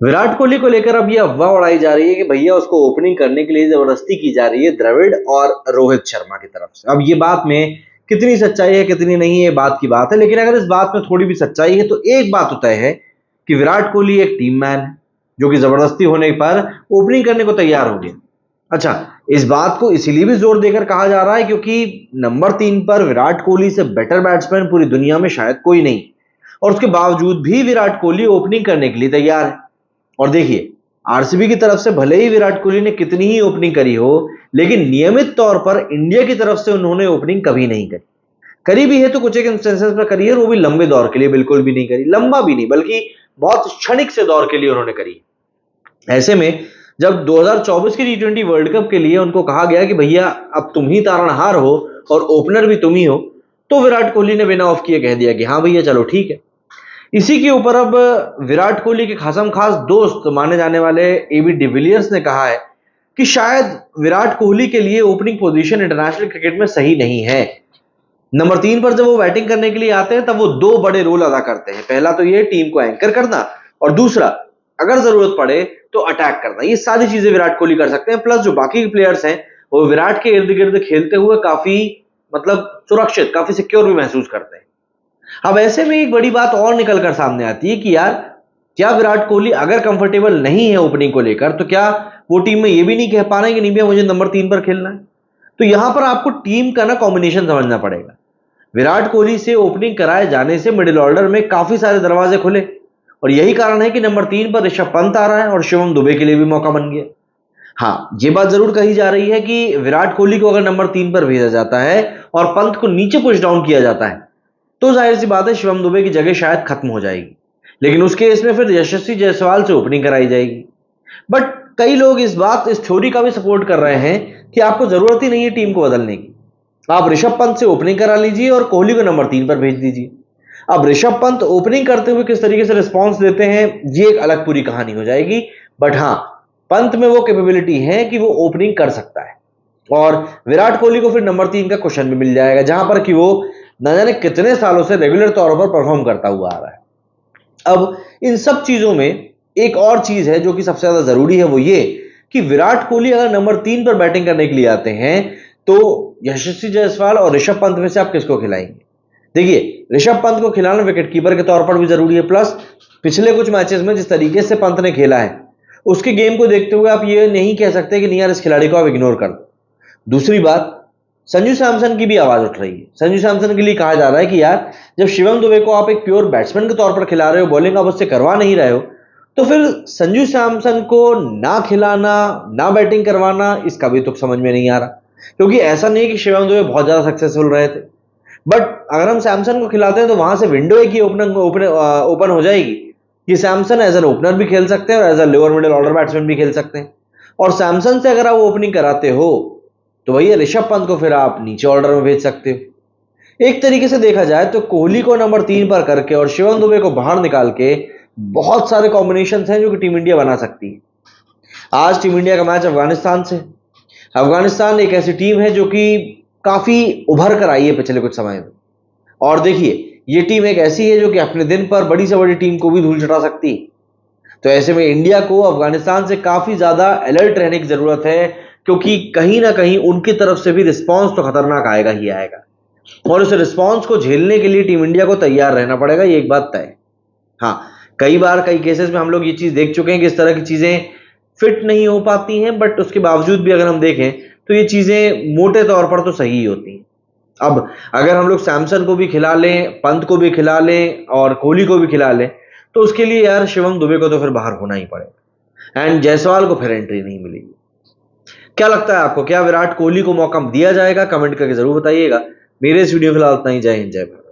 विराट कोहली को लेकर अब ये अफवाह उड़ाई जा रही है कि भैया उसको ओपनिंग करने के लिए जबरदस्ती की जा रही है द्रविड़ और रोहित शर्मा की तरफ से। अब ये बात में कितनी सच्चाई है कितनी नहीं है बात की बात है, लेकिन अगर इस बात में थोड़ी भी सच्चाई है तो एक बात तो तय है कि विराट कोहली एक टीम मैन है जो कि जबरदस्ती होने पर ओपनिंग करने को तैयार हो गया। अच्छा, इस बात को इसीलिए भी जोर देकर कहा जा रहा है क्योंकि नंबर 3 पर विराट कोहली से बेटर बैट्समैन पूरी दुनिया में शायद कोई नहीं, और उसके बावजूद भी विराट कोहली ओपनिंग करने के लिए तैयार है। और देखिए, आरसीबी की तरफ से भले ही विराट कोहली ने कितनी ही ओपनिंग करी हो, लेकिन नियमित तौर पर इंडिया की तरफ से उन्होंने ओपनिंग कभी नहीं करी। करी भी है तो कुछ एक इंस्टेंसेस में करी है, वो भी लंबे दौर के लिए बिल्कुल भी नहीं करी, लंबा भी नहीं बल्कि बहुत क्षणिक से दौर के लिए उन्होंने करी। ऐसे में जब 2024 के टी20 वर्ल्ड कप के लिए उनको कहा गया कि भैया अब तुम ही तारणहार हो और ओपनर भी तुम ही हो, तो विराट कोहली ने बिना ऑफ किए कह दिया कि हाँ भैया चलो ठीक है। इसी के ऊपर अब विराट कोहली के खासम खास दोस्त माने जाने वाले एबी डिविलियर्स ने कहा है कि शायद विराट कोहली के लिए ओपनिंग पोजीशन इंटरनेशनल क्रिकेट में सही नहीं है। नंबर 3 पर जब वो बैटिंग करने के लिए आते हैं तब वो दो बड़े रोल अदा करते हैं। पहला तो ये टीम को एंकर करना, और दूसरा अगर जरूरत पड़े तो अटैक करना। ये सारी चीजें विराट कोहली कर सकते हैं, प्लस जो बाकी प्लेयर्स हैं वो विराट के इर्द गिर्द खेलते हुए काफी सुरक्षित, काफी सिक्योर भी महसूस करते हैं। अब ऐसे में एक बड़ी बात और निकल कर सामने आती है कि यार, क्या विराट कोहली अगर कंफर्टेबल नहीं है ओपनिंग को लेकर तो क्या वो टीम में ये भी नहीं कह पा रहे हैं कि नहीं भैया मुझे नंबर 3 पर खेलना है? तो यहां पर आपको टीम का कॉम्बिनेशन समझना पड़ेगा। विराट कोहली से ओपनिंग कराए जाने से मिडिल ऑर्डर में काफी सारे दरवाजे खुले, और यही कारण है कि नंबर 3 पर ऋषभ पंत आ रहा है और शिवम दुबे के लिए भी मौका बन गया। हाँ, ये बात जरूर कही जा रही है कि विराट कोहली को अगर नंबर 3 पर भेजा जाता है और पंत को नीचे पुश डाउन किया जाता है तो जाहिर सी बात है शिवम दुबे की जगह शायद खत्म हो जाएगी, लेकिन उस केस में फिर यशस्वी जायसवाल से ओपनिंग कराई जाएगी। बट कई लोग इस थ्योरी का भी सपोर्ट कर रहे हैं कि आपको जरूरत ही नहीं है टीम को बदलने की, आप ऋषभ पंत से ओपनिंग करा लीजिए और कोहली को नंबर 3 पर भेज दीजिए। अब ऋषभ पंत ओपनिंग करते हुए किस तरीके से रिस्पॉन्स देते हैं ये एक अलग पूरी कहानी हो जाएगी, बट हाँ, पंत में वो कैपेबिलिटी है कि वो ओपनिंग कर सकता है, और विराट कोहली को फिर नंबर 3 का क्वेश्चन भी मिल जाएगा जहां पर कि वो न जाने कितने सालों से रेगुलर तौर पर परफॉर्म करता हुआ आ रहा है। अब इन सब चीजों में एक और चीज है जो कि सबसे ज्यादा जरूरी है, वो ये कि विराट कोहली अगर नंबर 3 पर बैटिंग करने के लिए आते हैं तो यशस्वी जायसवाल और ऋषभ पंत में से आप किसको खिलाएंगे? देखिए, ऋषभ पंत को खिलाना विकेटकीपर के तौर पर भी जरूरी है, प्लस पिछले कुछ मैचेस में जिस तरीके से पंत ने खेला है उसके गेम को देखते हुए आप ये नहीं कह सकते कि नहीं यार इस खिलाड़ी को आप इग्नोर कर दो। दूसरी बात, संजू सैमसन की भी आवाज उठ रही है। संजू सैमसन के लिए कहा जा रहा है कि यार जब शिवम दुबे को आप एक प्योर बैट्समैन के तौर पर खिला रहे हो, बॉलिंग आप उससे करवा नहीं रहे हो, तो फिर संजू सैमसन को ना खिलाना ना बैटिंग करवाना इसका भी तुक समझ में नहीं आ रहा, क्योंकि ऐसा नहीं है कि शिवम दुबे बहुत ज्यादा सक्सेसफुल रहे थे, बट अगर हम सैमसन को खिलाते हैं तो वहां से विंडो एक ही ओपन हो जाएगी कि सैमसन एज एन ओपनर भी खेल सकते हैं और as a lower middle order batsman भी खेल सकते हैं। और सैमसन से अगर आप ओपनिंग कराते हो तो भैया ऋषभ पंत को फिर आप नीचे ऑर्डर में भेज सकते हो। एक तरीके से देखा जाए तो कोहली को नंबर 3 पर करके और शिवम दुबे को बाहर निकाल के बहुत सारे कॉम्बिनेशन हैं जो कि टीम इंडिया बना सकती है। आज टीम इंडिया का मैच अफगानिस्तान से। अफगानिस्तान एक ऐसी टीम है जो कि काफी उभर कर आई है पिछले कुछ समय में, और देखिए ये टीम एक ऐसी है जो कि अपने दिन पर बड़ी से बड़ी टीम को भी धूल चटा सकती है। तो ऐसे में इंडिया को अफगानिस्तान से काफी ज्यादा अलर्ट रहने की जरूरत है, क्योंकि कहीं ना कहीं उनकी तरफ से भी रिस्पांस तो खतरनाक आएगा ही आएगा, और उस रिस्पांस को झेलने के लिए टीम इंडिया को तैयार रहना पड़ेगा, ये एक बात तय है। हाँ, कई बार कई केसेस में हम लोग ये चीज देख चुके हैं कि इस तरह की चीजें फिट नहीं हो पाती हैं, बट उसके बावजूद भी अगर हम देखें तो ये चीजें मोटे तौर पर तो सही ही होती हैं। अब अगर हम लोग सैमसन को भी खिला लें, पंत को भी खिला लें और कोहली को भी खिला लें, तो उसके लिए यार शिवम दुबे को तो फिर बाहर होना ही पड़ेगा, एंड जायसवाल को फिर एंट्री नहीं मिलेगी। क्या लगता है आपको, क्या विराट कोहली को मौका दिया जाएगा? कमेंट करके जरूर बताइएगा। मेरे इस वीडियो फिलहाल इतना ही। जय हिंद, जय भारत।